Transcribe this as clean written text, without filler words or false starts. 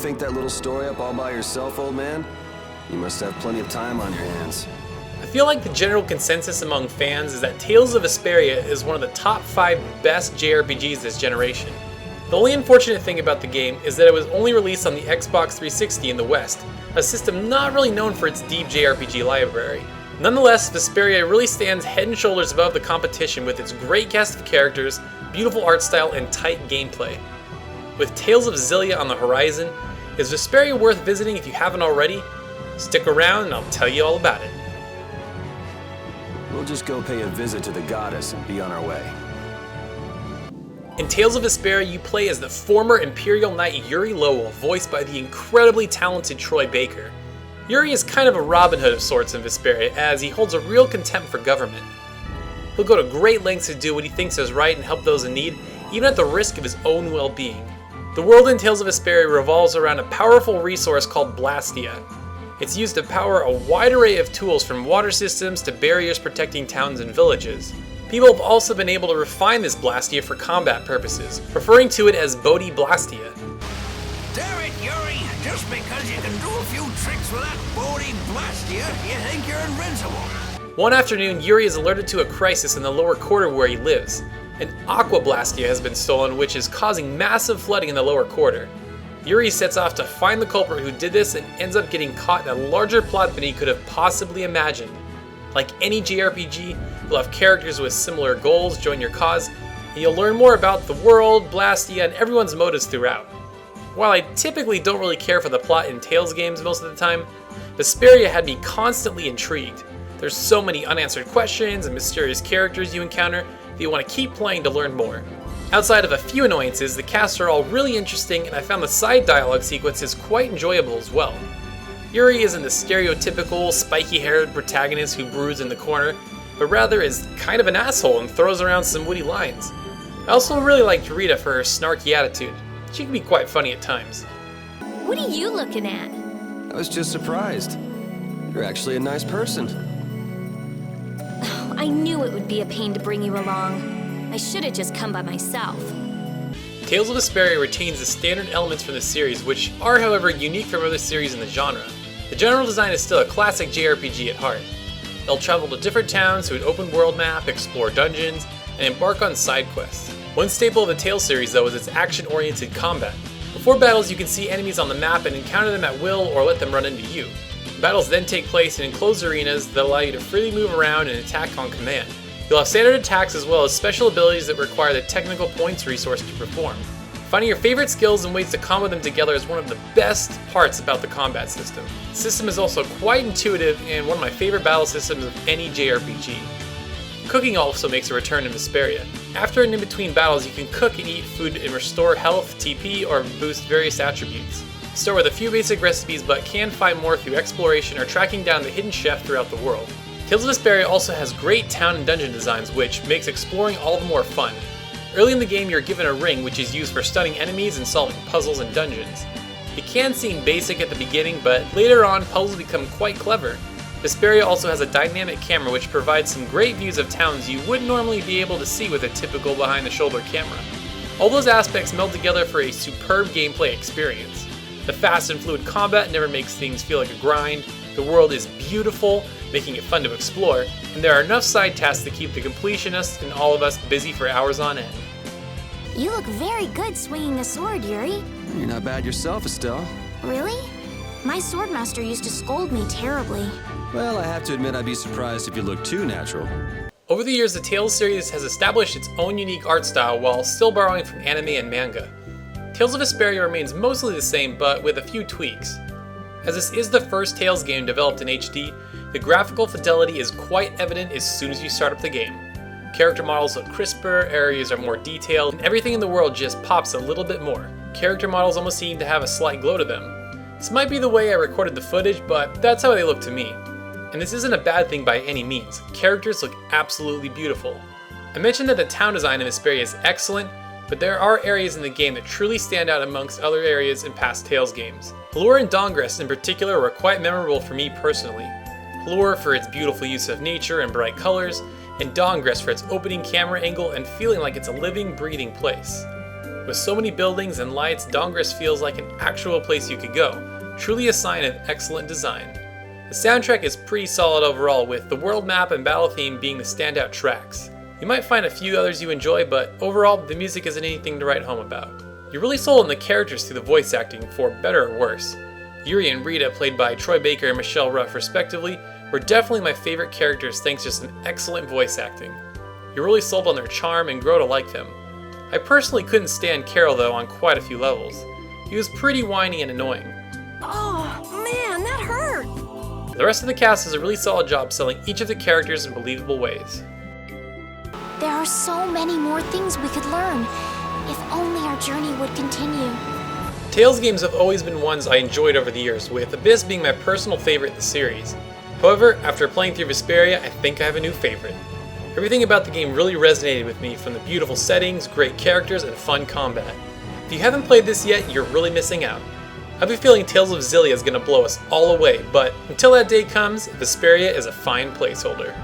think that little story up all by yourself, old man? You must have plenty of time on your hands. I feel like the general consensus among fans is that Tales of Vesperia is one of the top 5 best JRPGs this generation. The only unfortunate thing about the game is that it was only released on the Xbox 360 in the West, a system not really known for its deep JRPG library. Nonetheless, Vesperia really stands head and shoulders above the competition with its great cast of characters, beautiful art style, and tight gameplay. With Tales of Xillia on the horizon, is Vesperia worth visiting if you haven't already? Stick around and I'll tell you all about it. We'll just go pay a visit to the goddess and be on our way. In Tales of Vesperia, you play as the former Imperial Knight Yuri Lowell, voiced by the incredibly talented Troy Baker. Yuri is kind of a Robin Hood of sorts in Vesperia, as he holds a real contempt for government. He'll go to great lengths to do what he thinks is right and help those in need, even at the risk of his own well-being. The world in Tales of Vesperia revolves around a powerful resource called Blastia. It's used to power a wide array of tools from water systems to barriers protecting towns and villages. People have also been able to refine this Blastia for combat purposes, referring to it as Bodhi Blastia. Damn it, Yuri! Just because you can do a few tricks with that Bodhi Blastia, you think you're invincible. One afternoon, Yuri is alerted to a crisis in the lower quarter where he lives. An Aqua Blastia has been stolen, which is causing massive flooding in the lower quarter. Yuri sets off to find the culprit who did this and ends up getting caught in a larger plot than he could have possibly imagined. Like any JRPG, you'll have characters with similar goals join your cause, and you'll learn more about the world, Blastia, and everyone's motives throughout. While I typically don't really care for the plot in Tales games most of the time, Vesperia had me constantly intrigued. There's so many unanswered questions and mysterious characters you encounter that you want to keep playing to learn more. Outside of a few annoyances, the casts are all really interesting, and I found the side dialogue sequences quite enjoyable as well. Yuri isn't the stereotypical spiky-haired protagonist who broods in the corner, but rather is kind of an asshole and throws around some witty lines. I also really liked Rita for her snarky attitude. She can be quite funny at times. What are you looking at? I was just surprised. You're actually a nice person. I knew it would be a pain to bring you along. I should have just come by myself. Tales of Vesperia retains the standard elements from the series, which are, however, unique from other series in the genre. The general design is still a classic JRPG at heart. They'll travel to different towns through an open world map, explore dungeons, and embark on side quests. One staple of the Tales series, though, is its action-oriented combat. Before battles, you can see enemies on the map and encounter them at will or let them run into you. Battles then take place in enclosed arenas that allow you to freely move around and attack on command. You'll have standard attacks as well as special abilities that require the technical points resource to perform. Finding your favorite skills and ways to combo them together is one of the best parts about the combat system. The system is also quite intuitive and one of my favorite battle systems of any JRPG. Cooking also makes a return in Vesperia. After and in between battles, you can cook and eat food and restore health, TP, or boost various attributes. Start with a few basic recipes, but can find more through exploration or tracking down the hidden chef throughout the world. Tales of Vesperia also has great town and dungeon designs, which makes exploring all the more fun. Early in the game, you're given a ring which is used for stunning enemies and solving puzzles and dungeons. It can seem basic at the beginning, but later on, puzzles become quite clever. Vesperia also has a dynamic camera which provides some great views of towns you wouldn't normally be able to see with a typical behind-the-shoulder camera. All those aspects meld together for a superb gameplay experience. The fast and fluid combat never makes things feel like a grind, the world is beautiful, making it fun to explore, and there are enough side tasks to keep the completionists and all of us busy for hours on end. You look very good swinging a sword, Yuri. You're not bad yourself, Estelle. Really? My swordmaster used to scold me terribly. Well, I have to admit I'd be surprised if you looked too natural. Over the years, the Tales series has established its own unique art style while still borrowing from anime and manga. Tales of Vesperia remains mostly the same, but with a few tweaks. As this is the first Tales game developed in HD, the graphical fidelity is quite evident as soon as you start up the game. Character models look crisper, areas are more detailed, and everything in the world just pops a little bit more. Character models almost seem to have a slight glow to them. This might be the way I recorded the footage, but that's how they look to me. And this isn't a bad thing by any means. Characters look absolutely beautiful. I mentioned that the town design in Vesperia is excellent, but there are areas in the game that truly stand out amongst other areas in past Tales games. Halure and Dawngrest in particular were quite memorable for me personally. Halure for its beautiful use of nature and bright colors, and Dawngrest for its opening camera angle and feeling like it's a living, breathing place. With so many buildings and lights, Dongres feels like an actual place you could go, truly a sign of excellent design. The soundtrack is pretty solid overall, with the world map and battle theme being the standout tracks. You might find a few others you enjoy, but overall, the music isn't anything to write home about. You're really sold on the characters through the voice acting, for better or worse. Yuri and Rita, played by Troy Baker and Michelle Ruff respectively, were definitely my favorite characters thanks to some excellent voice acting. You're really sold on their charm and grow to like them. I personally couldn't stand Carol though on quite a few levels. He was pretty whiny and annoying. Oh, man, that hurt! The rest of the cast does a really solid job selling each of the characters in believable ways. There are so many more things we could learn. If only our journey would continue. Tales games have always been ones I enjoyed over the years, with Abyss being my personal favorite in the series. However, after playing through Vesperia, I think I have a new favorite. Everything about the game really resonated with me, from the beautiful settings, great characters, and fun combat. If you haven't played this yet, you're really missing out. I have a feeling Tales of Xillia is going to blow us all away, but until that day comes, Vesperia is a fine placeholder.